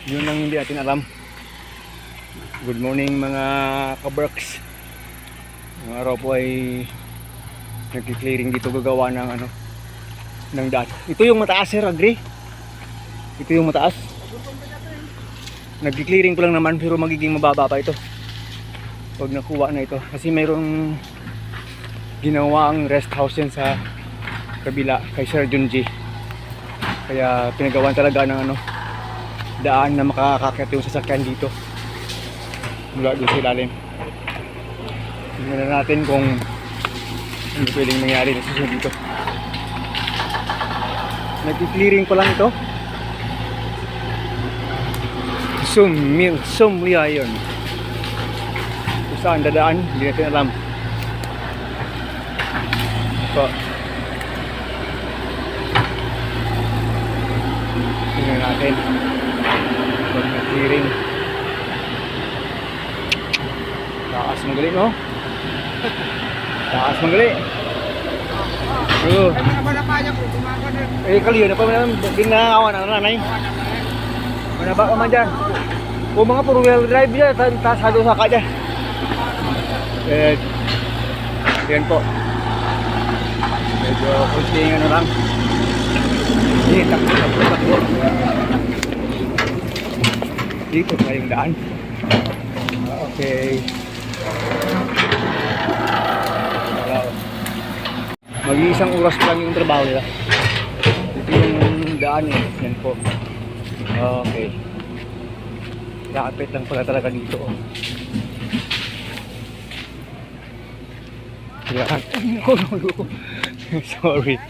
Yun lang hindi natin alam. Good morning mga kaberks. Ang araw po ay nagki-clearing dito, gagawa ng ng daan. Ito yung mataas, sir, agree? Ito yung mataas. Nagki-clearing ko lang naman pero magiging mababa pa ito pag nakuha na ito. Kasi mayroong ginawang rest house yan sa kabila kay Sir John G. Kaya pinagawan talaga ng daan na makakakit yung sasakyan dito mula doon sa ilalim. Tingnan na natin kung ano pwedeng mangyari na susunod dito. Nag-clearing pa lang ito. Sumliya yun. Kung saan dadaan, hindi natin alam. So, tingnan natin. Nag-clearing. Taas magaling, no? Taas magaling. Kaliyo na pa man ginaawa na nanay. Manaba ka man dyan. Kung mga puro wheel drive dyan, taas hado sa ka dyan. Yan po. Medyo kunting lang. Takbo. Dito na yung daan. Okay. Mag-iisang oras lang yung trabaho nila. Ito yung daan eh. Yan po. Okay. Nakapit lang pala talaga dito. Yan. Sorry.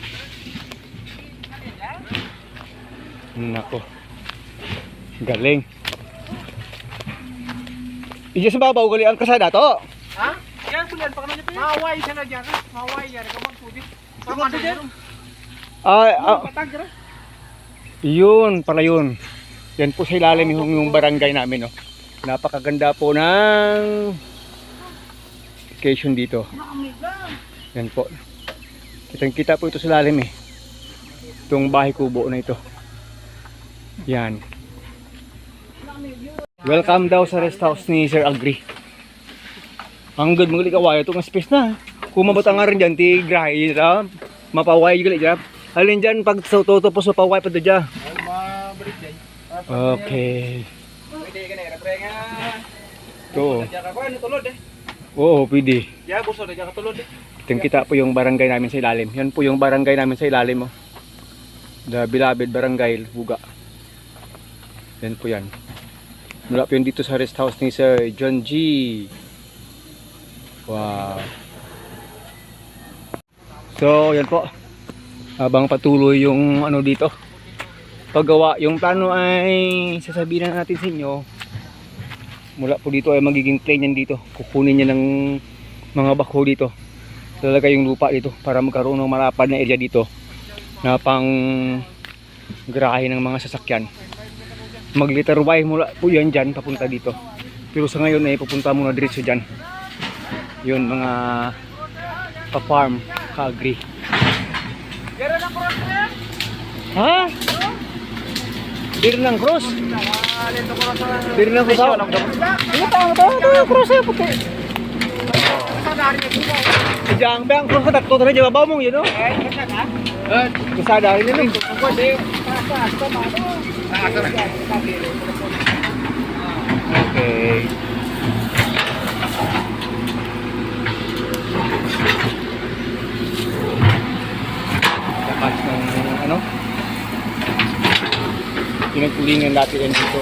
Nako. Galing. Iya sa babaw gali ang kasada to. Ha? Yan pulan pa kananya pa. Maway siya na diyan. Maway yan ka magpudit. Tama na diyan. Yun pala yun. Yan po sa ilalim yung barangay namin, no. Napakaganda po ng location dito. Yan po. Kitang-kita po ito sa ilalim eh. Itong bahay kubo na ito. Yan. Welcome daw sa rest house ni Sir Agri. Ang good mga likawayo itong space na. Kung mabata nga rin dyan, ti grahe mapaway juga dyan. Halin dyan pag toto po sa paway pa doon dyan. Okay. Ito. Oo, pwede. Itong kita po yung barangay namin sa ilalim. Yan po yung barangay namin sa ilalim. The Bilabid Barangay, Buga. Yan po yan. Mula po yun dito sa rest house ni Sir John G. Wow. So, yan po. Habang patuloy yung dito. Paggawa, yung plano ay sasabihin na natin sa inyo. Mula po dito ay magiging plain yan dito. Kukunin niya ng mga bako dito. Talaga yung lupa dito para magkaroon ng malapad na area dito na pang garahe ng mga sasakyan. Mag-liter Y mula po yan dyan papunta dito. Pero sa ngayon ay pupunta muna diretso dyan. Yun mga pa-farm, ka-agree. Ha? Dir ng cross? Dir ng cross? Ito cross eh puti. Sejang bang cross ka takto tadi babaw mong yun no? Kasada rin yun. Okay. Lakas ng pinagpulingan natin yan dito.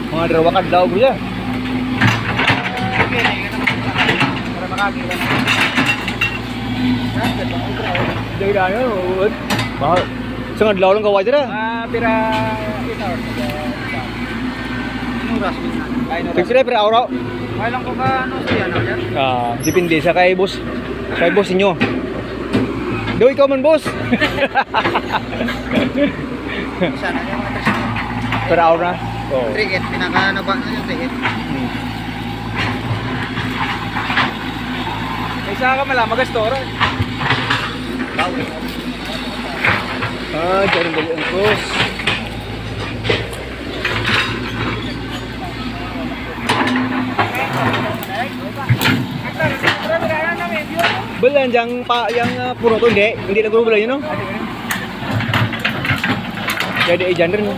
Mga dalawa kadlaw ko yan. Para makakita na. Dari dahil yun. Bakit? Isang adlaw lang kaway dira? Pira 8 hours. Nuras din. Tigsila pira araw. May lang ko ka siya na yan. Depende sa kay boss. Kay boss ninyo. Do ikaw man boss. Sana yung Per hour na? Oo. Ticket, pinaka-naba na yung ticket. May isa ka mala, magastora. Ah, dyan dali ang cross. Belan yang pak yang puro tu hindi na guru yun no. Jadi ejander no.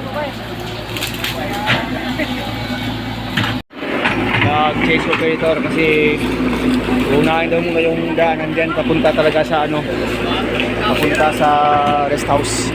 Nag-chase operator kasi unahin daw muna yung daanan dyan papunta talaga sa ano, papunta sa rest house.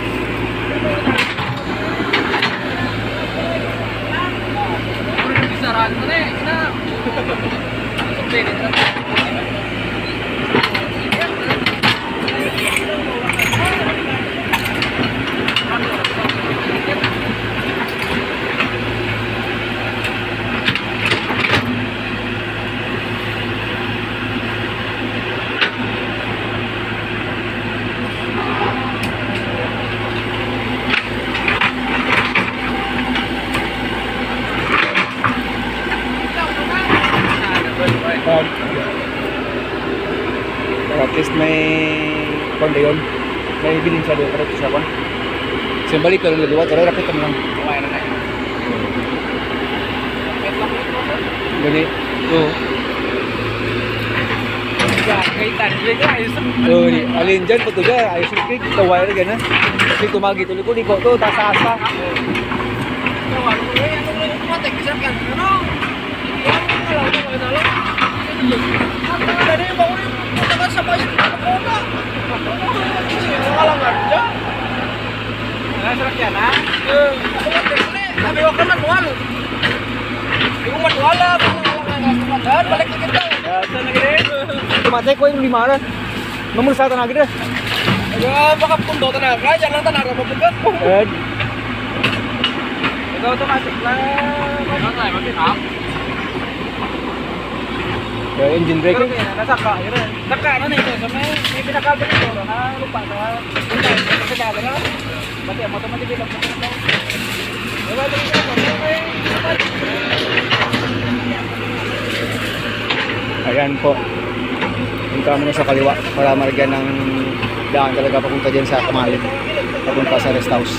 At least may konde yun. May bilin siya doon. Pero ito siya kon. Kasi balik ka lang naliwat. Pero rapit kami lang. Gani. Oo. Oo. Alin dyan. Pato dyan. Ayos yung cake. Tawai rin gana. Kasi tumagi tuloy ko. Liko to. Tasa-asa. Tumatay ko yung limaran. Mamulusatan na agad. Baka pundo tanaga, dyan lang tanaga mabugat. Ikaw automatic lang. Engine braking. Nasaka, yun. Saka na nito sa may pinakagal nito na lupa na. Sa dala na. Bati ang automatic lang po nito. Wala din ito. Ayan po. Punta muna sa kaliwa para marigyan ng daan talaga papunta dyan sa Kamalin. Papunta sa rest house.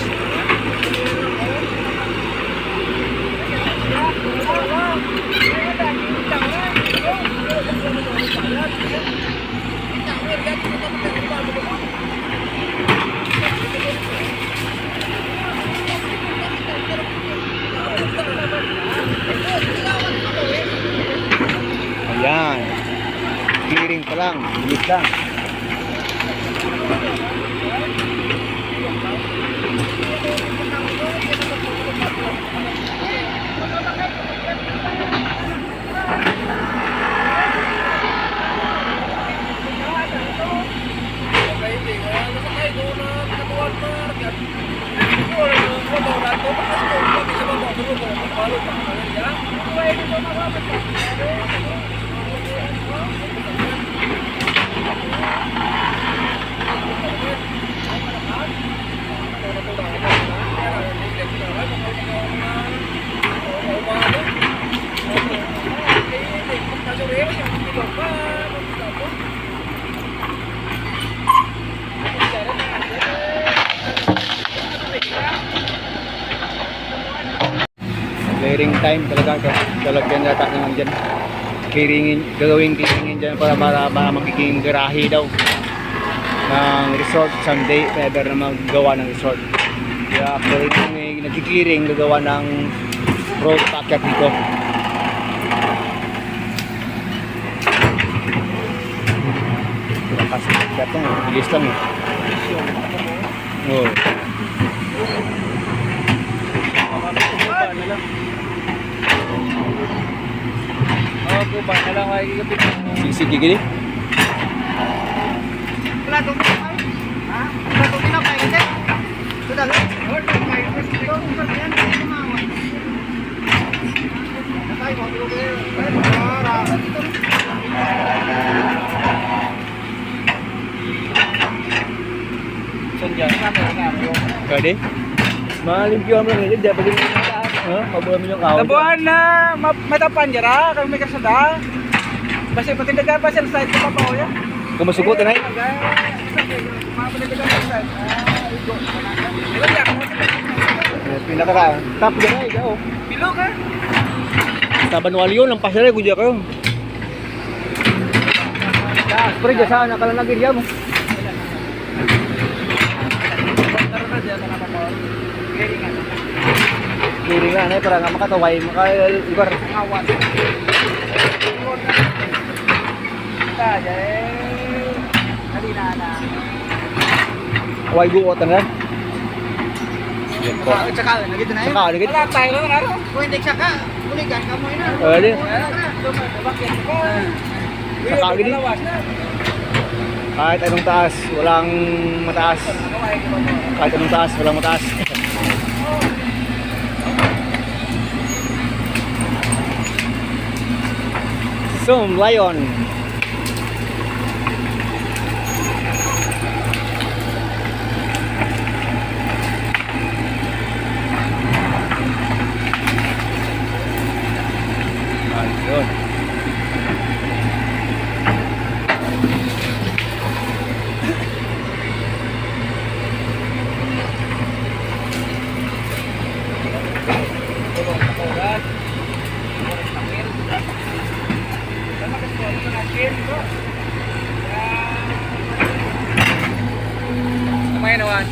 Ayan. Clearing pa lang. Bilis lang. Clearing time talaga. Talagyan yata naman dyan. Gagawin clearingin dyan para magiging garahe daw ng resort someday if ever na maggawa ng resort. Kaya actually kung may nag-clearing gagawa ng road packet dito. Kasi ito bilis lang eh. Oo. Kuba na lang ay ikapit. Sige gini. Wala itong pinapay. Ha? Wala itong pinapay kasi. Ito dalo. Wala itong pinapay. Ito itong pinapay. Ito kumawin. Natay mo. Ito kayo. Para. Sandyan. Pwede? Malimpyo mo lang yun. Diyan pag pabuhan mo yung kawan. Nabuhan na matapan jara kami may kasada. Basta patindagan pa sila sa ito pa yan. Kung masugot na Pinaka tap dyan ay ikaw. Pilo ka? Sa Banual yun, ang pasira ko dyan kayo. Pero dyan saan nakalanagin dyan mo. Clearing lang eh, para nga makataway, makalugar. Awan. Kaway guotan na. Yan po. Tsaka, nagito na yun. Saka, nagit. Wala tayo lang, ano? Kung hindi tsaka, kuligan ka mo yun. Pwede. Bakit ko? Saka, gini. Kahit anong taas, walang mataas. Kahit anong taas, walang mataas. Zoom Lion. Ayun. Kamay naman.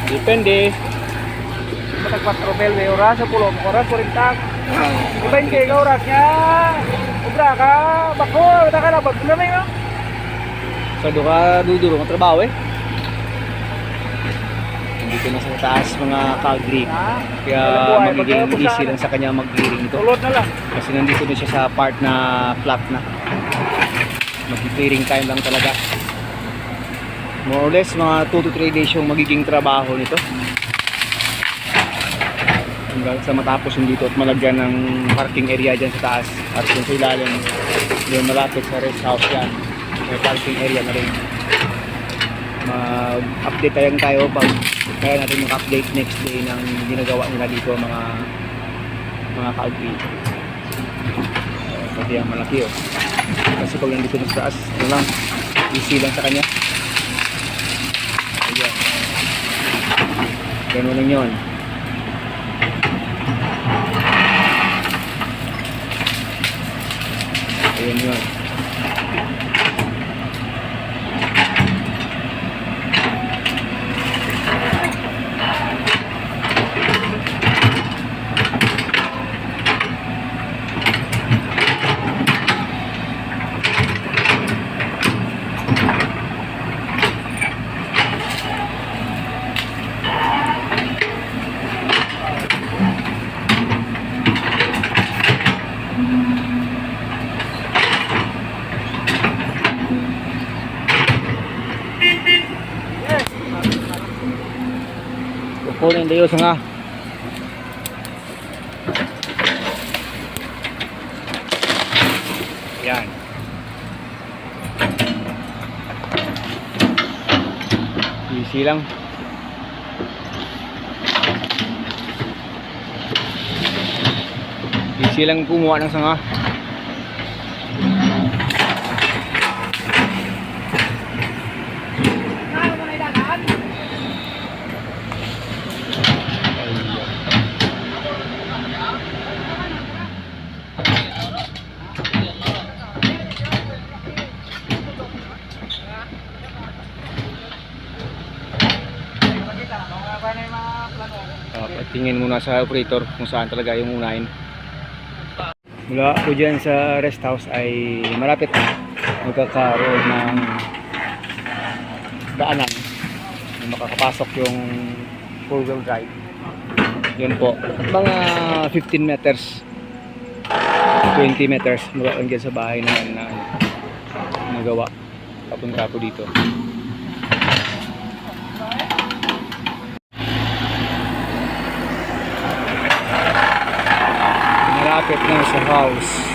Depende. Matag 4 bel may oras, sa pulo mo oras, 40. Iba yung kaya oras niya. Ubra ka, bako, taka na, ba't na may Sa duka duduro ng trabaho eh. Dito na sa taas mga kagri. Kaya magiging easy lang sa kanya mag-clearing ito. Tulot na lang. Kasi nandito din siya sa part na flat na. Mag-clearing time lang talaga. More or less mga 2 to 3 days yung magiging trabaho nito. Hanggang sa matapos yung dito at malagyan ng parking area dyan sa taas. At yung sa ilalim, yung malapit sa rest house yan. May parking area na rin. Mag-update tayo pag kaya natin mag-update next day ng ginagawa nila dito mga ka-agree. Pati ang malaki oh. Kasi pag nandito na sa taas, ito lang, easy lang sa kanya. Ayan. Ganun lang yun. Ayan yun. Kukunin tayo sa nga. Yan. Easy lang. Easy lang kumuha ng sanga. Tingin muna sa operator kung saan talaga yung unahin. Mula po dyan sa rest house ay malapit na magkakaroon ng daanan na makakapasok yung 4-wheel drive. Yun po, mga 15 meters 20 meters mula lang dyan sa bahay na nagawa papunta po dito. Malapit na sa house.